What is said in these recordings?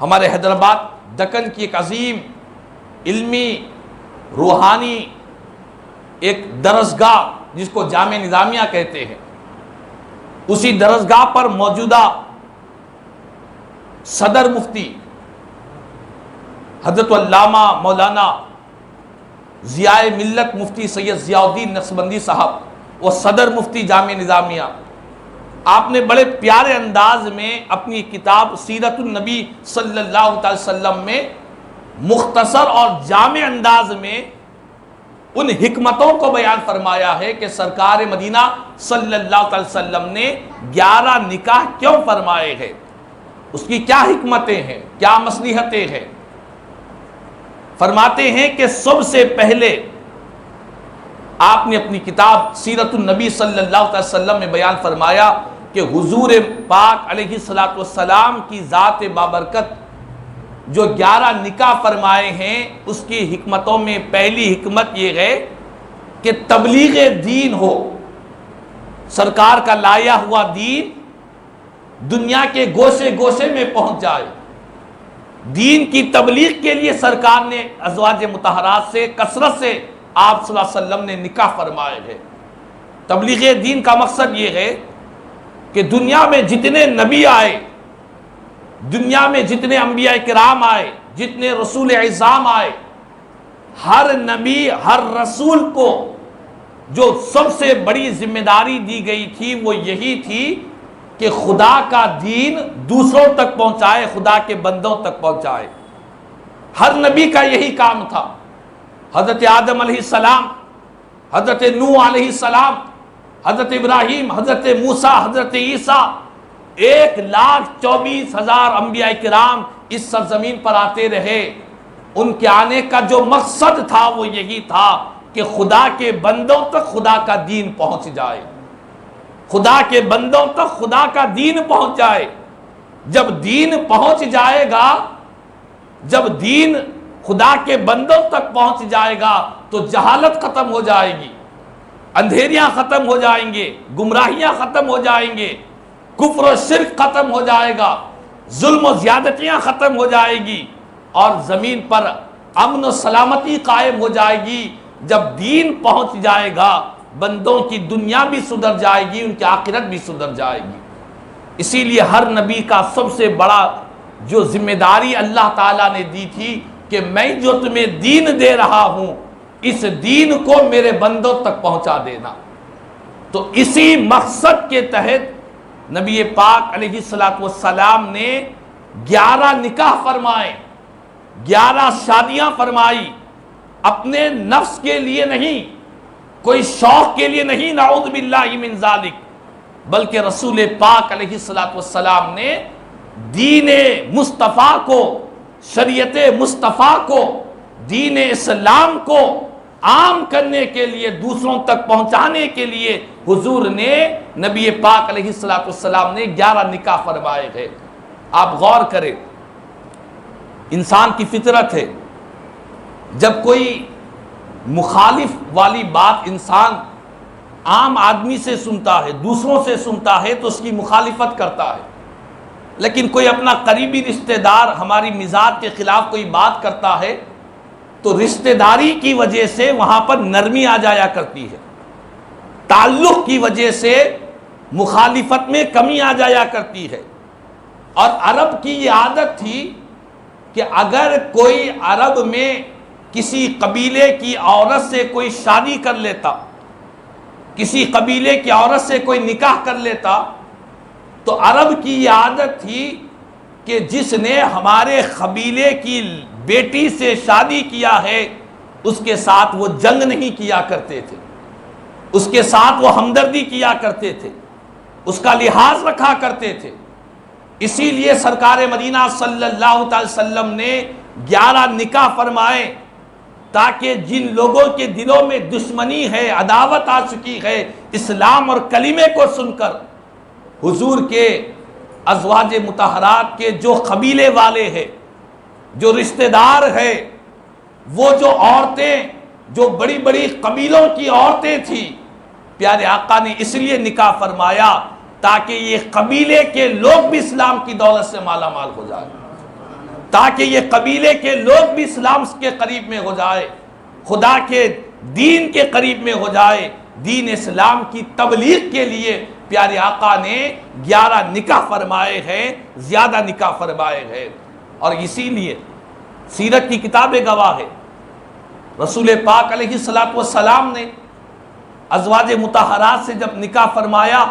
ہمارے حیدرآباد دکن کی ایک عظیم علمی روحانی ایک درسگاہ جس کو جامع نظامیہ کہتے ہیں، اسی درسگاہ پر موجودہ صدر مفتی حضرت علامہ مولانا ضیاء ملت مفتی سید ضیاء الدین نقشبندی صاحب، وہ صدر مفتی جامع نظامیہ، آپ نے بڑے پیارے انداز میں اپنی کتاب سیرت النبی صلی اللہ علیہ وسلم میں مختصر اور جامع انداز میں ان حکمتوں کو بیان فرمایا ہے کہ سرکار مدینہ صلی اللہ علیہ وسلم نے 11 نکاح کیوں فرمائے ہیں، اس کی کیا حکمتیں ہیں، کیا مصلحتیں ہیں۔ فرماتے ہیں کہ سب سے پہلے آپ نے اپنی کتاب سیرت النبی صلی اللہ علیہ وسلم میں بیان فرمایا کہ حضور پاک علیہ السلام کی ذات بابرکت جو 11 نکاح فرمائے ہیں، اس کی حکمتوں میں پہلی حکمت یہ ہے کہ تبلیغ دین ہو، سرکار کا لایا ہوا دین دنیا کے گوشے گوشے میں پہنچ جائے۔ دین کی تبلیغ کے لیے سرکار نے ازواج مطہرات سے کثرت سے آپ صلی اللہ علیہ وسلم نے نکاح فرمائے ہیں۔ تبلیغ دین کا مقصد یہ ہے کہ دنیا میں جتنے نبی آئے، دنیا میں جتنے انبیاء کرام آئے، جتنے رسول اعظام آئے، ہر نبی ہر رسول کو جو سب سے بڑی ذمہ داری دی گئی تھی وہ یہی تھی کہ خدا کا دین دوسروں تک پہنچائے، خدا کے بندوں تک پہنچائے۔ ہر نبی کا یہی کام تھا۔ حضرت آدم علیہ السلام، حضرت نوح علیہ السلام، حضرت ابراہیم، حضرت موسیٰ، حضرت عیسیٰ، 1,24,000 انبیاء کرام اس سرزمین پر آتے رہے۔ ان کے آنے کا جو مقصد تھا وہ یہی تھا کہ خدا کے بندوں تک خدا کا دین پہنچ جائے، خدا کے بندوں تک خدا کا دین پہنچ جائے۔ جب دین پہنچ جائے گا، جب دین خدا کے بندوں تک پہنچ جائے گا تو جہالت ختم ہو جائے گی، اندھیریاں ختم ہو جائیں گے، گمراہیاں ختم ہو جائیں گے، کفر و شرک ختم ہو جائے گا، ظلم و زیادتیاں ختم ہو جائے گی، اور زمین پر امن و سلامتی قائم ہو جائے گی۔ جب دین پہنچ جائے گا بندوں کی دنیا بھی سدھر جائے گی، ان کی آخرت بھی سدھر جائے گی۔ اسی لیے ہر نبی کا سب سے بڑا جو ذمہ داری اللہ تعالیٰ نے دی تھی کہ میں جو تمہیں دین دے رہا ہوں اس دین کو میرے بندوں تک پہنچا دینا۔ تو اسی مقصد کے تحت نبی پاک علیہ السلام نے 11 نکاح فرمائے، 11 شادیاں فرمائی، اپنے نفس کے لیے نہیں، کوئی شوق کے لیے نہیں، نعوذ باللہ من ذالک، بلکہ رسول پاک علیہ السلام نے دین مصطفیٰ کو، شریعت مصطفیٰ کو، دین اسلام کو عام کرنے کے لیے، دوسروں تک پہنچانے کے لیے حضور نے، نبی پاک علیہ السلام نے 11 نکاح فرمائے ہیں۔ آپ غور کریں، انسان کی فطرت ہے، جب کوئی مخالف والی بات انسان عام آدمی سے سنتا ہے، دوسروں سے سنتا ہے تو اس کی مخالفت کرتا ہے، لیکن کوئی اپنا قریبی رشتہ دار ہماری مزاج کے خلاف کوئی بات کرتا ہے تو رشتہ داری کی وجہ سے وہاں پر نرمی آ جایا کرتی ہے، تعلق کی وجہ سے مخالفت میں کمی آ جایا کرتی ہے۔ اور عرب کی یہ عادت تھی کہ اگر کوئی عرب میں کسی قبیلے کی عورت سے کوئی شادی کر لیتا، کسی قبیلے کی عورت سے کوئی نکاح کر لیتا، تو عرب کی یہ عادت تھی کہ جس نے ہمارے قبیلے کی بیٹی سے شادی کیا ہے اس کے ساتھ وہ جنگ نہیں کیا کرتے تھے، اس کے ساتھ وہ ہمدردی کیا کرتے تھے، اس کا لحاظ رکھا کرتے تھے۔ اسی لیے سرکار مدینہ صلی اللہ علیہ وسلم نے 11 نکاح فرمائے تاکہ جن لوگوں کے دلوں میں دشمنی ہے، عداوت آ چکی ہے، اسلام اور کلمے کو سن کر حضور کے ازواج مطہرات کے جو قبیلے والے ہیں، جو رشتہ دار ہیں، وہ جو عورتیں جو بڑی بڑی قبیلوں کی عورتیں تھیں، پیارے آقا نے اس لیے نکاح فرمایا تاکہ یہ قبیلے کے لوگ بھی اسلام کی دولت سے مالا مال ہو جائیں۔ تاکہ یہ قبیلے کے لوگ بھی اسلام کے قریب میں ہو جائے، خدا کے دین کے قریب میں ہو جائے۔ دین اسلام کی تبلیغ کے لیے پیارے آقا نے 11 نکاح فرمائے ہیں، زیادہ نکاح فرمائے ہیں۔ اور اسی لیے سیرت کی کتابیں گواہ ہے، رسول پاک علیہ السلام نے ازواج مطہرات سے جب نکاح فرمایا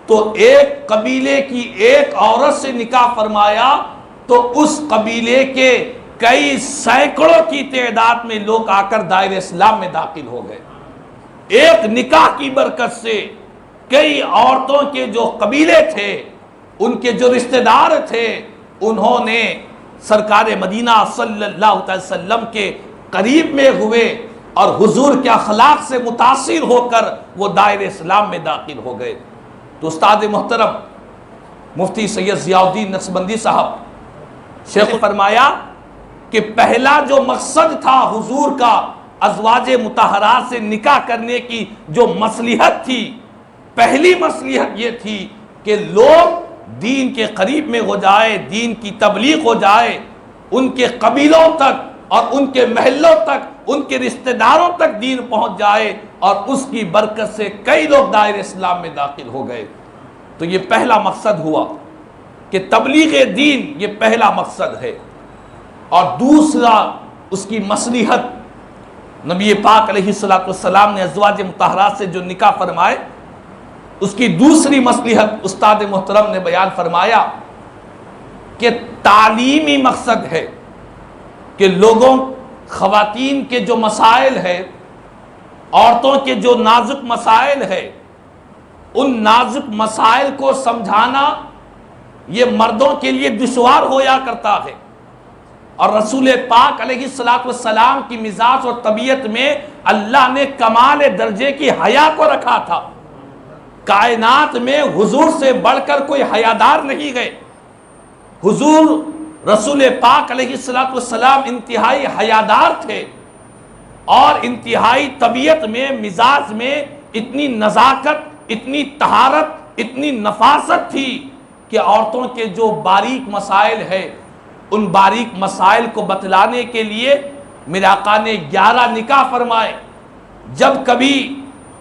تو ایک قبیلے کی ایک عورت سے نکاح فرمایا تو اس قبیلے کے کئی سینکڑوں کی تعداد میں لوگ آ کر دائرہ اسلام میں داخل ہو گئے۔ ایک نکاح کی برکت سے کئی عورتوں کے جو قبیلے تھے، ان کے جو رشتہ دار تھے، انہوں نے سرکار مدینہ صلی اللہ علیہ وسلم کے قریب میں ہوئے اور حضور کے اخلاق سے متاثر ہو کر وہ دائرہ اسلام میں داخل ہو گئے۔ تو استاد محترم مفتی سید ضیاء الدین نقشبندی صاحب شیخ فرمایا کہ پہلا جو مقصد تھا حضور کا ازواج مطہرات سے نکاح کرنے کی جو مصلحت تھی، پہلی مصلحت یہ تھی کہ لوگ دین کے قریب میں ہو جائے، دین کی تبلیغ ہو جائے، ان کے قبیلوں تک اور ان کے محلوں تک، ان کے رشتہ داروں تک دین پہنچ جائے، اور اس کی برکت سے کئی لوگ دائرہ اسلام میں داخل ہو گئے۔ تو یہ پہلا مقصد ہوا کہ تبلیغ دین، یہ پہلا مقصد ہے۔ اور دوسرا اس کی مصلحت، نبی پاک علیہ السلام نے ازواج مطہرات سے جو نکاح فرمائے، اس کی دوسری مصلحت استاد محترم نے بیان فرمایا کہ تعلیمی مقصد ہے کہ لوگوں، خواتین کے جو مسائل ہے، عورتوں کے جو نازک مسائل ہے، ان نازک مسائل کو سمجھانا یہ مردوں کے لیے دشوار ہویا کرتا ہے۔ اور رسول پاک علیہ السلام کی مزاج اور طبیعت میں اللہ نے کمال درجے کی حیا کو رکھا تھا۔ کائنات میں حضور سے بڑھ کر کوئی حیادار نہیں گئے۔ حضور رسول پاک علیہ السلام انتہائی حیادار تھے، اور انتہائی طبیعت میں، مزاج میں اتنی نزاکت، اتنی طہارت، اتنی نفاست تھی کہ عورتوں کے جو باریک مسائل ہے، ان باریک مسائل کو بتلانے کے لیے میرے آقا نے 11 نکاح فرمائے۔ جب کبھی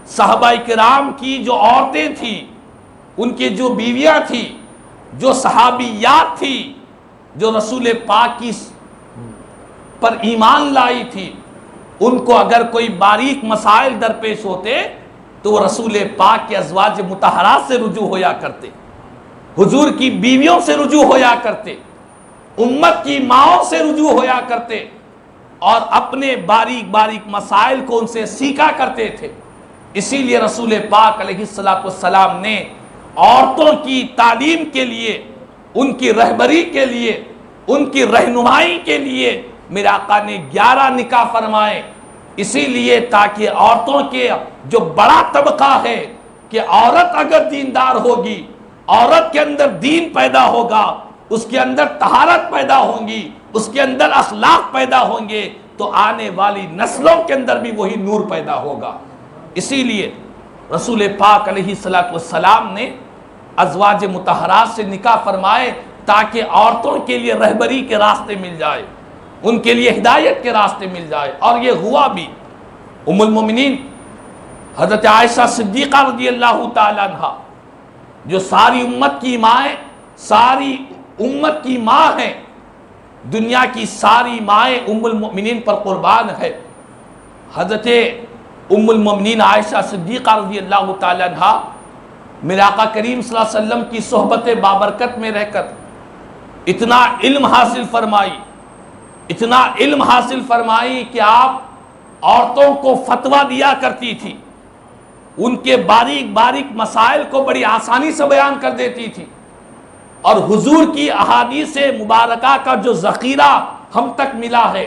صحابہ کرام کی جو عورتیں تھیں، ان کی جو بیویاں تھیں، جو صحابیات تھیں، جو رسول پاک کی پر ایمان لائی تھی، ان کو اگر کوئی باریک مسائل درپیش ہوتے تو وہ رسول پاک کے ازواج مطہرات سے رجوع ہویا کرتے، حضور کی بیویوں سے رجوع ہویا کرتے، امت کی ماؤں سے رجوع ہویا کرتے، اور اپنے باریک باریک مسائل کو ان سے سیکھا کرتے تھے۔ اسی لیے رسول پاک علیہ السلام نے عورتوں کی تعلیم کے لیے، ان کی رہبری کے لیے، ان کی رہنمائی کے لیے میرے آقا نے 11 نکاح فرمائے، اسی لیے تاکہ عورتوں کے جو بڑا طبقہ ہے کہ عورت اگر دیندار ہوگی، عورت کے اندر دین پیدا ہوگا، اس کے اندر طہارت پیدا ہوں گی، اس کے اندر اخلاق پیدا ہوں گے، تو آنے والی نسلوں کے اندر بھی وہی نور پیدا ہوگا۔ اسی لیے رسول پاک علیہ السلام نے ازواج مطہرات سے نکاح فرمائے تاکہ عورتوں کے لیے رہبری کے راستے مل جائے، ان کے لیے ہدایت کے راستے مل جائے، اور یہ ہوا بھی۔ ام المومنین حضرت عائشہ صدیقہ رضی اللہ تعالیٰ عنہ، جو ساری امت کی مائیں، ساری امت کی ماں ہیں، دنیا کی ساری مائیں ام المومنین پر قربان ہے۔ حضرت ام المومنین عائشہ صدیقہ رضی اللہ تعالیٰ عنہ میرے آقا کریم صلی اللہ علیہ وسلم کی صحبت بابرکت میں رہ کر اتنا علم حاصل فرمائی، اتنا علم حاصل فرمائی کہ آپ عورتوں کو فتویٰ دیا کرتی تھی، ان کے باریک باریک مسائل کو بڑی آسانی سے بیان کر دیتی تھی، اور حضور کی احادیث مبارکہ کا جو ذخیرہ ہم تک ملا ہے،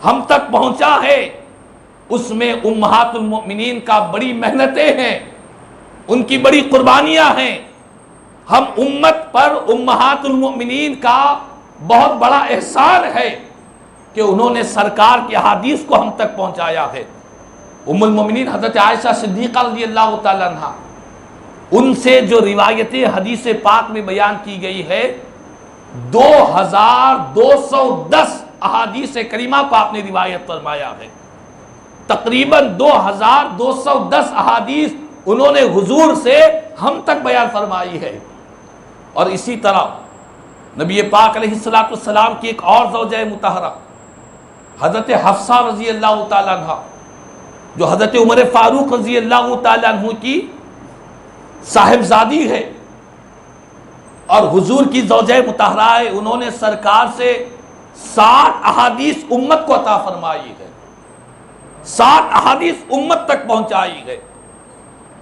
ہم تک پہنچا ہے، اس میں امہات المؤمنین کا بڑی محنتیں ہیں، ان کی بڑی قربانیاں ہیں۔ ہم امت پر امہات المؤمنین کا بہت بڑا احسان ہے کہ انہوں نے سرکار کی احادیث کو ہم تک پہنچایا ہے۔ ام المؤمنین حضرت عائشہ صدیقہ رضی اللہ تعالیٰ عنہ، ان سے جو روایتیں حدیث پاک میں بیان کی گئی ہے، 2210 احادیث کریمہ کو آپ نے روایت فرمایا ہے. تقریباً 2210 احادیث انہوں نے حضور سے ہم تک بیان فرمائی ہے. اور اسی طرح نبی پاک علیہ السلام کی ایک اور زوجہ مطہرہ حضرت حفصہ رضی اللہ تعالیٰ عنہ، جو حضرت عمر فاروق رضی اللہ تعالیٰ عنہ کی صاحبزادی ہے اور حضور کی زوجہ مطہرہ ہے، انہوں نے سرکار سے 60 احادیث امت کو عطا فرمائی ہے، 60 احادیث امت تک پہنچائی ہے.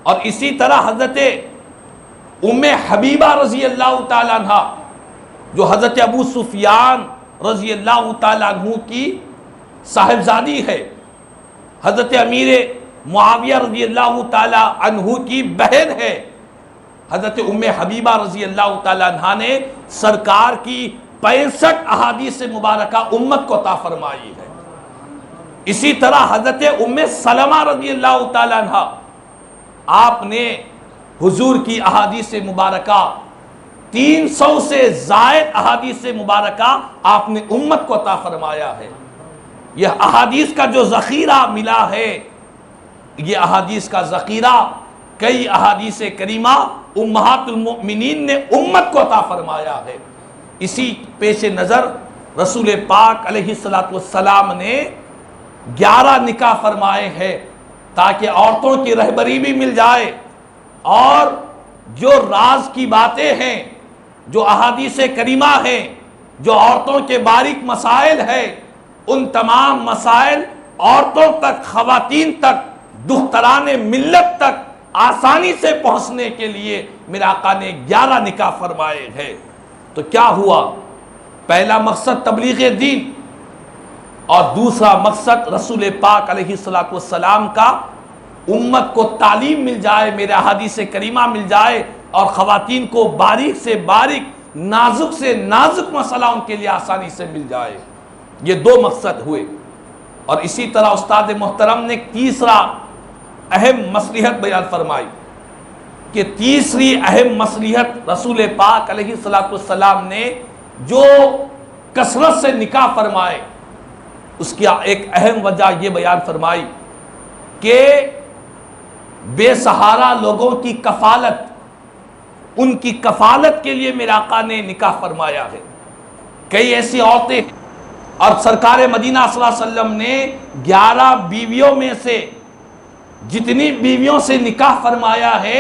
اور اسی طرح حضرت ام حبیبہ رضی اللہ تعالیٰ عنہ، جو حضرت ابو سفیان رضی اللہ تعالیٰ عنہ کی صاحبزادی ہے، حضرت امیر معاویہ رضی اللہ تعالیٰ عنہ کی بہن ہے، حضرت ام حبیبہ رضی اللہ تعالیٰ عنہ نے سرکار کی 65 احادیث مبارکہ امت کو عطا فرمائی ہے. اسی طرح حضرت ام سلمہ رضی اللہ تعالیٰ عنہ، آپ نے حضور کی احادیث مبارکہ 300 سے زائد احادیث مبارکہ آپ نے امت کو عطا فرمایا ہے. یہ احادیث کا جو ذخیرہ ملا ہے، یہ احادیث کا ذخیرہ کئی احادیث کریمہ امہات المؤمنین نے امت کو عطا فرمایا ہے. اسی پیش نظر رسول پاک علیہ السلام نے 11 نکاح فرمائے ہیں تاکہ عورتوں کی رہبری بھی مل جائے، اور جو راز کی باتیں ہیں، جو احادیث کریمہ ہیں، جو عورتوں کے باریک مسائل ہیں، ان تمام مسائل عورتوں تک، خواتین تک، دختران ملت تک آسانی سے پہنچنے کے لیے میرے آقا نے 11 نکاح فرمائے ہیں. تو کیا ہوا؟ پہلا مقصد تبلیغ دین، اور دوسرا مقصد رسول پاک علیہ السلام کا امت کو تعلیم مل جائے، میرے احادیث کریمہ مل جائے، اور خواتین کو باریک سے باریک، نازک سے نازک مسئلہ ان کے لیے آسانی سے مل جائے. یہ 2 مقصد ہوئے. اور اسی طرح استاد محترم نے تیسرا اہم مصلحت بیان فرمائی کہ تیسری اہم مصلحت رسول پاک علیہ السلام نے جو کثرت سے نکاح فرمائے، اس کی ایک اہم وجہ یہ بیان فرمائی کہ بے سہارا لوگوں کی کفالت، ان کی کفالت کے لیے میرے آقا نے نکاح فرمایا ہے. کئی ایسی عورتیں، اور سرکار مدینہ صلی اللہ علیہ وسلم نے 11 بیویوں میں سے جتنی بیویوں سے نکاح فرمایا ہے،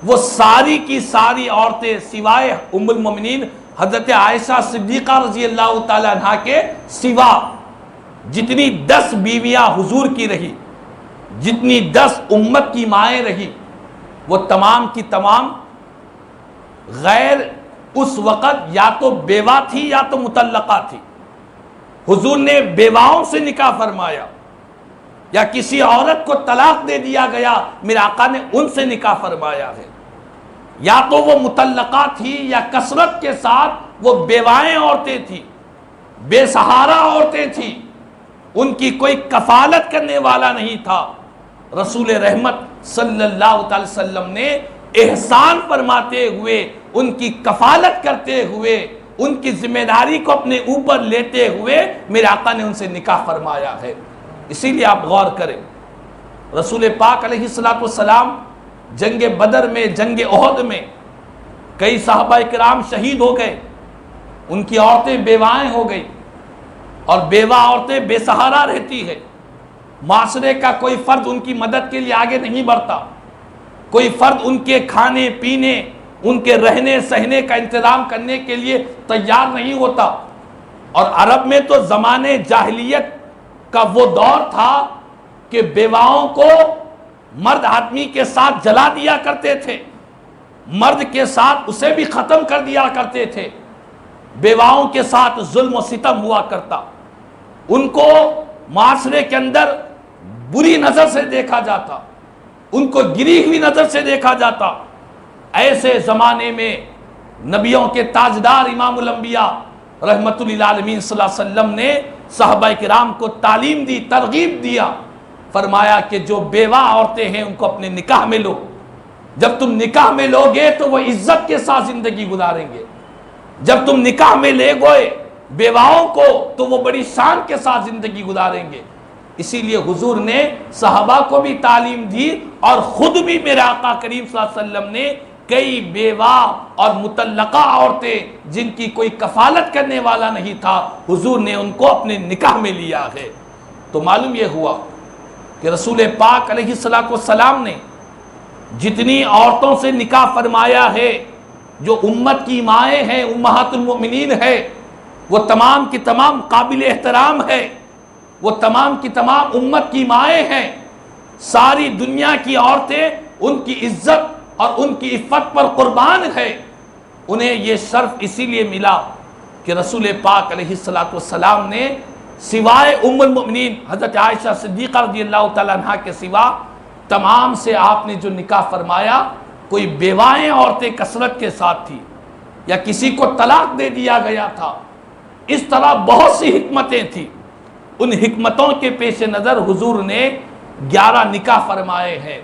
وہ ساری کی ساری عورتیں سوائے ام المومنین حضرت عائشہ صدیقہ رضی اللہ تعالی عنہ کے سوا، جتنی 10 بیویاں حضور کی رہی، جتنی 10 امت کی مائیں رہی، وہ تمام کی تمام غیر اس وقت یا تو بیوہ تھی یا تو مطلقہ تھی. حضور نے بیواؤں سے نکاح فرمایا، یا کسی عورت کو طلاق دے دیا گیا، میرے آقا نے ان سے نکاح فرمایا ہے. یا تو وہ مطلقہ تھی، یا کثرت کے ساتھ وہ بیوائیں عورتیں تھیں، بے سہارا عورتیں تھیں، ان کی کوئی کفالت کرنے والا نہیں تھا. رسول رحمت صلی اللہ علیہ وسلم نے احسان فرماتے ہوئے، ان کی کفالت کرتے ہوئے، ان کی ذمہ داری کو اپنے اوپر لیتے ہوئے میرے آقا نے ان سے نکاح فرمایا ہے. اسی لیے آپ غور کریں، رسول پاک علیہ السلام جنگ بدر میں، جنگ احد میں کئی صحابہ کرام شہید ہو گئے، ان کی عورتیں بیوائیں ہو گئی، اور بیوہ عورتیں بے سہارا رہتی ہے. معاشرے کا کوئی فرد ان کی مدد کے لیے آگے نہیں بڑھتا، کوئی فرد ان کے کھانے پینے، ان کے رہنے سہنے کا انتظام کرنے کے لیے تیار نہیں ہوتا. اور عرب میں تو زمانے جاہلیت کا وہ دور تھا کہ بیواؤں کو مرد آدمی کے ساتھ جلا دیا کرتے تھے، مرد کے ساتھ اسے بھی ختم کر دیا کرتے تھے. بیواؤں کے ساتھ ظلم و ستم ہوا کرتا، ان کو معاشرے کے اندر بری نظر سے دیکھا جاتا، ان کو گری ہوئی نظر سے دیکھا جاتا. ایسے زمانے میں نبیوں کے تاجدار امام الانبیاء رحمت للعالمین صلی اللہ علیہ وسلم نے صحابہ کرام کو تعلیم دی، ترغیب دیا، فرمایا کہ جو بیوہ عورتیں ہیں ان کو اپنے نکاح میں لو. جب تم نکاح میں لوگے تو وہ عزت کے ساتھ زندگی گزاریں گے، جب تم نکاح میں لے گئے بیواؤں کو تو وہ بڑی شان کے ساتھ زندگی گزاریں گے. اسی لیے حضور نے صحابہ کو بھی تعلیم دی اور خود بھی میرے آقا کریم صلی اللہ علیہ وسلم نے کئی بیوہ اور مطلقہ عورتیں جن کی کوئی کفالت کرنے والا نہیں تھا، حضور نے ان کو اپنے نکاح میں لیا ہے. تو معلوم یہ ہوا کہ رسول پاک علیہ السلام نے جتنی عورتوں سے نکاح فرمایا ہے جو امت کی مائیں ہیں، امہات المؤمنین ہے، وہ تمام کی تمام قابل احترام ہے، وہ تمام کی تمام امت کی مائیں ہیں. ساری دنیا کی عورتیں ان کی عزت اور ان کی عفت پر قربان ہے. انہیں یہ شرف اسی لیے ملا کہ رسول پاک علیہ السلام نے سوائے ام المؤمنین حضرت عائشہ صدیقہ رضی اللہ تعالیٰ عنہ کے سوا تمام سے آپ نے جو نکاح فرمایا، کوئی بیوائیں عورتیں کثرت کے ساتھ تھی یا کسی کو طلاق دے دیا گیا تھا. اس طرح بہت سی حکمتیں تھیں. ان حکمتوں کے پیش نظر حضور نے 11 نکاح فرمائے ہیں.